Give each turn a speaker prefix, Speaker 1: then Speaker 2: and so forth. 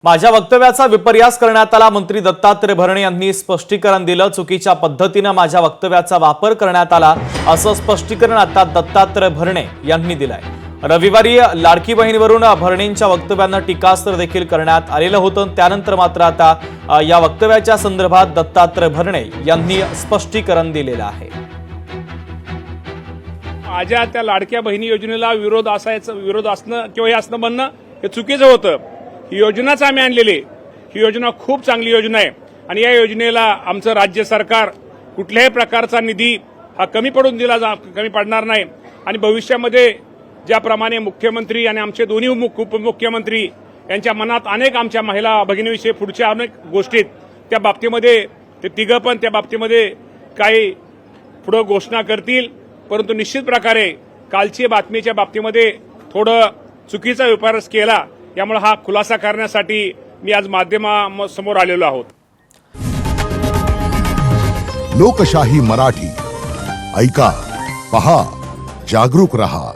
Speaker 1: माझ्या वक्तव्याचा विपर्यास करण्यात आला। मंत्री दत्तात्रय भरणे यांनी स्पष्टीकरण दिलं। चुकीच्या पद्धतीने माझ्या वक्तव्याचा वापर करण्यात आला असं स्पष्टीकरण आता दत्तात्रय भरणे यांनी दिलंय। रविवारी लाडकी बहिणीवरून भरणेंच्या वक्तव्यांना टीकास्त्र देखील करण्यात आलेलं होतं। त्यानंतर मात्र आता या वक्तव्याच्या संदर्भात दत्तात्रय भरणे यांनी स्पष्टीकरण दिलेलं आहे।
Speaker 2: माझ्या त्या लाडक्या बहिणी योजनेला विरोध असणं किंवा हे असणं म्हणणं हे चुकीचं होतं। ही योजनाच आम्ही आणलेली, ही योजना खूप चांगली योजना आहे आणि या योजनेला आमचं राज्य सरकार कुठल्याही प्रकारचा निधी हा कमी पडणार नाही आणि भविष्यामध्ये ज्याप्रमाणे मुख्यमंत्री आणि आमचे दोन्ही उपमुख्यमंत्री यांच्या मनात अनेक आमच्या महिला भगिनीविषयी पुढच्या अनेक गोष्टीत त्या बाबतीमध्ये ते तिघं पण त्या बाबतीमध्ये काही पुढे घोषणा करतील, परंतु निश्चित प्रकारे कालची बातमीच्या बाबतीमध्ये थोडं चुकीचा विपर्यास केला, यामुळे हा खुलासा करण्यासाठी मी आज माध्यमासमोर आलेलो आहोत।
Speaker 3: लोकशाही मराठी ऐका, पहा, जागरूक रहा।